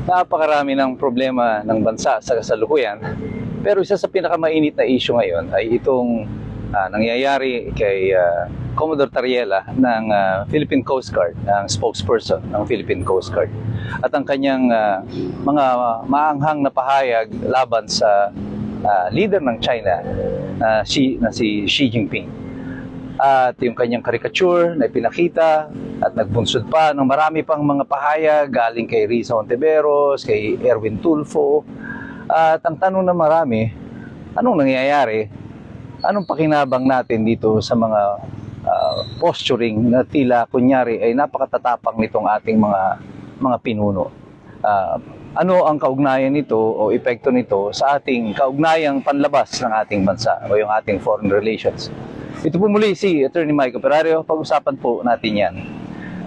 Napakarami ng problema ng bansa sa kasalukuyan. Pero isa sa pinakamainit na issue ngayon ay itong nangyayari kay Commodore Tariela ng Philippine Coast Guard, ang spokesperson ng Philippine Coast Guard. At ang kanyang mga maanghang na pahayag laban sa leader ng China na si Xi Jinping. At yung kanyang caricature na ipinakita at nagbunsod pa ng marami pang mga pahayag galing kay Risa Hontiveros, kay Erwin Tulfo. At ang tanong na marami, anong nangyayari? Anong pakinabang natin dito sa mga posturing na tila kunyari ay napakatatapang nitong ating mga pinuno? Ano ang kaugnayan nito o epekto nito sa ating kaugnayang panlabas ng ating bansa o yung ating foreign relations? Ito po muli si Attorney Mike Operario. Pag-usapan po natin yan.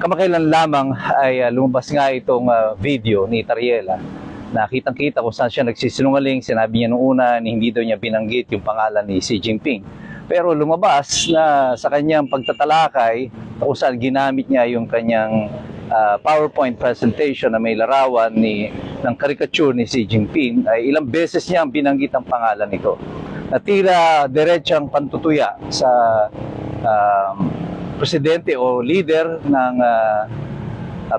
Kamakailan lamang ay lumabas nga itong video ni Tariela na kitang-kita kung saan siya nagsisinungaling. Sinabi niya noong una na hindi daw niya binanggit yung pangalan ni Xi Jinping. Pero lumabas na sa kanyang pagtatalakay kung saan ginamit niya yung kanyang PowerPoint presentation na may larawan ng caricature ni Xi Jinping ay ilang beses niya ang binanggit ang pangalan nito. Na tila diretsang pantutuya sa presidente o leader ng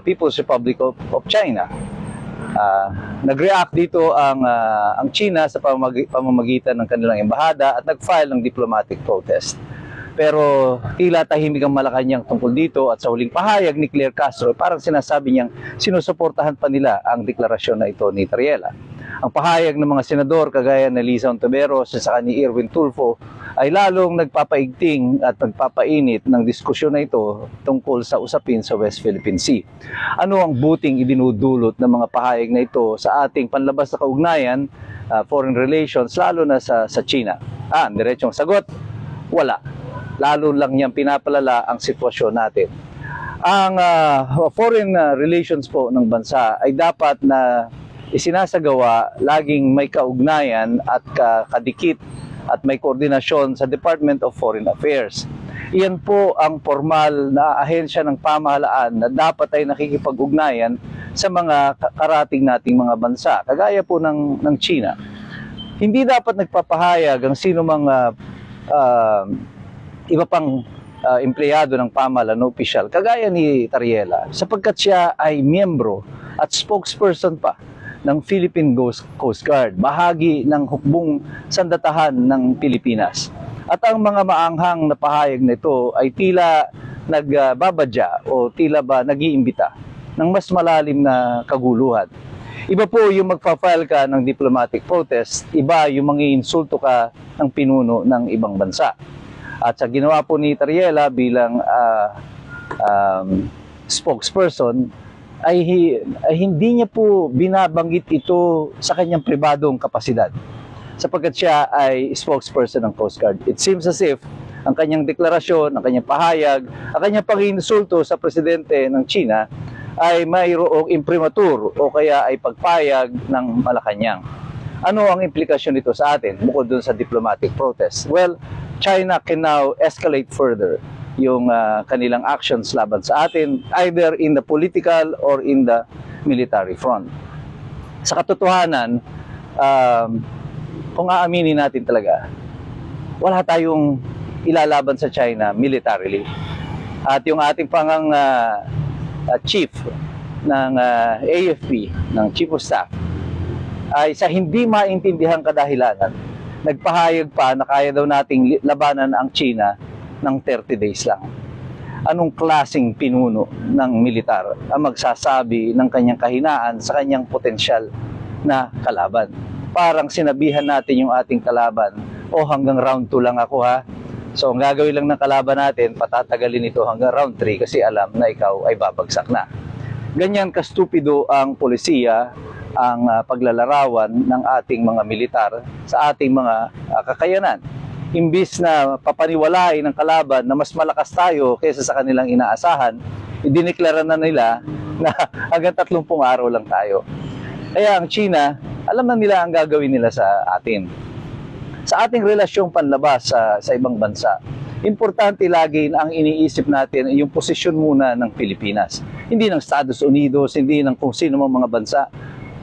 People's Republic of China. Nag-react dito ang China sa pamamagitan ng kanilang embahada at nag-file ng diplomatic protest. Pero tila tahimik ang Malacanang tungkol dito at sa huling pahayag ni Claire Castro, parang sinasabi niyang sinusuportahan pa nila ang deklarasyon na ito ni Tariela. Ang pahayag ng mga senador kagaya ni Risa Hontiveros at saka ni Erwin Tulfo ay lalong nagpapaigting at nagpapainit ng diskusyon na ito tungkol sa usapin sa West Philippine Sea. Ano ang buting idinudulot ng mga pahayag na ito sa ating panlabas na kaugnayan, foreign relations, lalo na sa China? Diretsong sagot, wala. Lalo lang niyang pinapalala ang sitwasyon natin. Ang foreign relations po ng bansa ay dapat na isinasagawa laging may kaugnayan at kadikit at may koordinasyon sa Department of Foreign Affairs. Iyan po ang formal na ahensya ng pamahalaan na dapat ay nakikipag-ugnayan sa mga karating nating mga bansa, kagaya po ng China. Hindi dapat nagpapahayag ang sino mga iba pang empleyado ng pamahalaan na opisyal, kagaya ni Tariela, sapagkat siya ay miyembro at spokesperson pa ng Philippine Coast Guard, bahagi ng hukbong sandatahan ng Pilipinas. At ang mga maanghang na pahayag nito ay tila nagbabadya o tila ba nag-iimbita ng mas malalim na kaguluhan. Iba po yung magpa-file ka ng diplomatic protest, iba yung mangiinsulto ka ng pinuno ng ibang bansa. At sa ginawa po ni Tariela bilang spokesperson, ay hindi niya po binabanggit ito sa kanyang pribadong kapasidad, sapagkat siya ay spokesperson ng Coast Guard. It seems as if ang kanyang deklarasyon, ang kanyang pahayag, ang kanyang pag-iinsulto sa presidente ng China ay mayroong imprimatur o kaya ay pagpayag ng Malacanang. Ano ang implikasyon nito sa atin bukod dun sa diplomatic protest? Well, China can now escalate further yung kanilang actions laban sa atin, either in the political or in the military front. Sa katotohanan, kung aaminin natin talaga, wala tayong ilalaban sa China militarily. At yung ating pangang chief ng AFP, ng Chief of Staff, ay sa hindi maintindihan kadahilanan, nagpahayag pa na kaya daw nating labanan ang China ng 30 days lang. Anong klaseng pinuno ng militar ang magsasabi ng kanyang kahinaan sa kanyang potensyal na kalaban? Parang sinabihan natin yung ating kalaban, hanggang round 2 lang ako ha. So ang gagawin lang ng kalaban natin, patatagalin ito hanggang round 3 kasi alam na ikaw ay babagsak na. Ganyan kastupido ang polisiya, ang paglalarawan ng ating mga militar sa ating mga kakayanan. Imbis na papaniwalain ng kalaban na mas malakas tayo kaysa sa kanilang inaasahan, idineklara na nila na hanggang 30 araw lang tayo. Kaya ang China, alam na nila ang gagawin nila sa atin. Sa ating relasyong panlabas sa ibang bansa, importante lagi na ang iniisip natin yung posisyon muna ng Pilipinas. Hindi ng Estados Unidos, hindi ng kung sino mang mga bansa,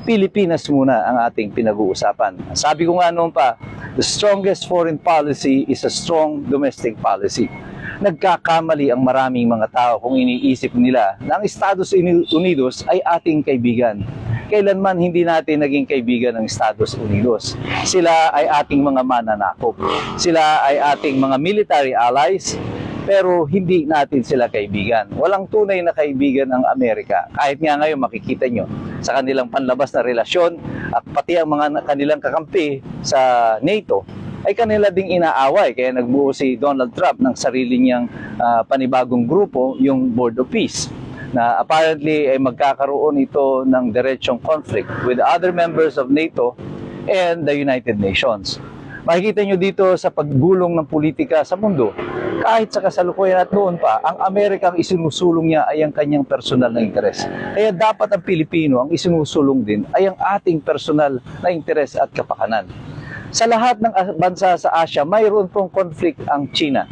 Pilipinas muna ang ating pinag-uusapan. Sabi ko nga noon pa, the strongest foreign policy is a strong domestic policy. Nagkakamali ang maraming mga tao kung iniisip nila na ang Estados Unidos ay ating kaibigan. Kailanman hindi natin naging kaibigan ng Estados Unidos. Sila ay ating mga mananakop. Sila ay ating mga military allies, pero hindi natin sila kaibigan. Walang tunay na kaibigan ang Amerika. Kahit nga ngayon makikita nyo sa kanilang panlabas na relasyon at pati ang mga kanilang kakampi sa NATO ay kanila ding inaaway. Kaya nagbuo si Donald Trump ng sarili niyang panibagong grupo, yung Board of Peace, na apparently ay magkakaroon ito ng diretsong conflict with other members of NATO and the United Nations. Makikita nyo dito sa paggulong ng politika sa mundo, kahit sa kasalukuyan at noon pa, ang Amerika ang isinusulong niya ay ang kanyang personal na interes. Kaya dapat ang Pilipino ang isinusulong din ay ang ating personal na interes at kapakanan. Sa lahat ng bansa sa Asia, mayroon pong conflict ang China.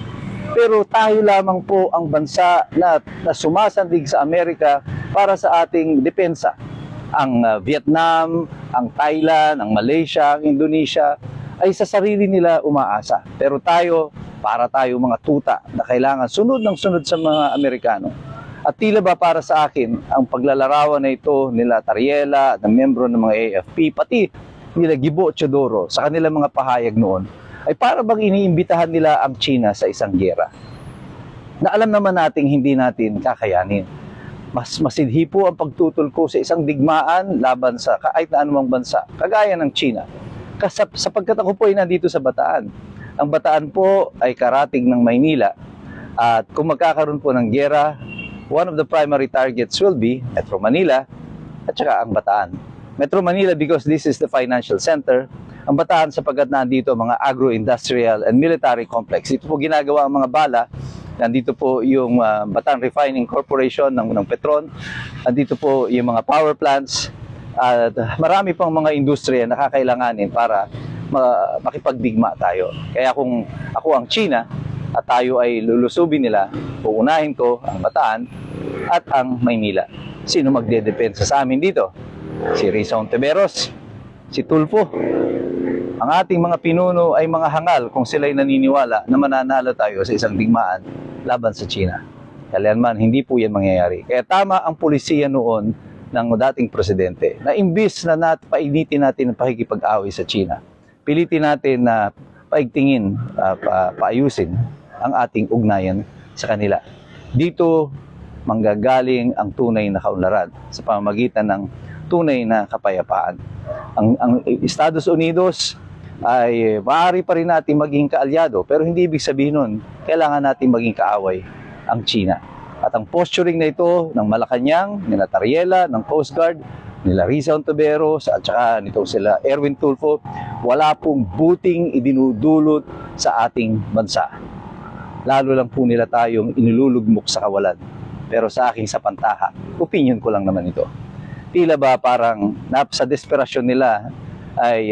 Pero tayo lamang po ang bansa na sumasandig sa Amerika para sa ating depensa. Ang Vietnam, ang Thailand, ang Malaysia, ang Indonesia ay sa sarili nila umaasa. Pero tayo, para tayo mga tuta na kailangan sunod ng sunod sa mga Amerikano. At tila ba para sa akin, ang paglalarawan na ito nila Tariela at ng membro ng mga AFP, pati nila Gibo Teodoro sa kanilang mga pahayag noon, ay para bang iniimbitahan nila ang China sa isang giyera na alam naman nating hindi natin kakayanin. Mas masidhi po ang pagtutol ko sa isang digmaan laban sa kahit na anumang bansa, kagaya ng China. Sapagkat ako po ay nandito sa Bataan. Ang Bataan po ay karating ng Maynila, at kung magkakaroon po ng giyera, one of the primary targets will be Metro Manila at saka ang Bataan. Metro Manila because this is the financial center. Ang Bataan sapagkat nandito mga agro-industrial and military complex. Ito po ginagawa ang mga bala. Nandito po yung Bataan Refining Corporation ng Petron. Nandito po yung mga power plants. At marami pang mga industriya na kakailanganin para makipagdigma tayo. Kaya kung ako ang China at tayo ay lulusubin nila, uunahin ko ang Bataan at ang Maynila. Sino magdedepensa sa amin dito? Si Risa Hontiveros, si Tulfo. Ang ating mga pinuno ay mga hangal kung sila'y naniniwala na mananalo tayo sa isang digmaan laban sa China. Kailanman, hindi po yan mangyayari. Kaya tama ang pulisiya noon ng dating presidente na imbis na painitin natin ang pakikipag-away sa China, pilitin natin na paigtingin, paayusin ang ating ugnayan sa kanila. Dito manggagaling ang tunay na kaunlaran sa pamamagitan ng tunay na kapayapaan. Ang Estados Unidos ay maaari pa rin natin maging kaalyado, pero hindi ibig sabihin nun kailangan natin maging kaaway ang China. At ang posturing na ito ng Malacanang, nila Tariela, ng Coast Guard, nila Risa Hontiveros, at saka nito sila Erwin Tulfo, wala pong buting idinudulot sa ating bansa. Lalo lang po nila tayong inilulugmok sa kawalan. Pero sa aking sapantaha, opinion ko lang naman ito. Tila ba parang sa desperasyon nila ay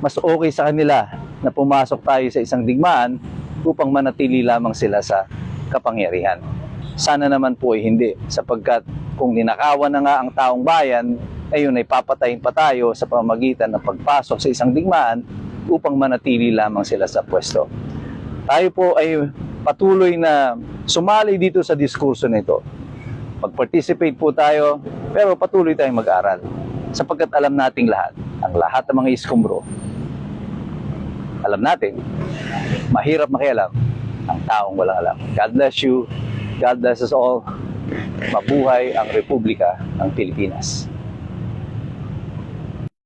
mas okay sa kanila na pumasok tayo sa isang digmaan upang manatili lamang sila sa kapangyarihan. Sana naman po ay hindi, sapagkat kung ninakawan na nga ang taong bayan, ayun ay papatayin pa tayo sa pamamagitan ng pagpasok sa isang digmaan upang manatili lamang sila sa pwesto. Tayo po ay patuloy na sumali dito sa diskurso nito. Mag-participate po tayo, pero patuloy tayong mag-aral. Sapagkat alam nating lahat, ang lahat ng mga iskumbro, alam natin, mahirap makialam ang taong walang alam. God bless you. God bless us all. Mabuhay ang Republika ng Pilipinas.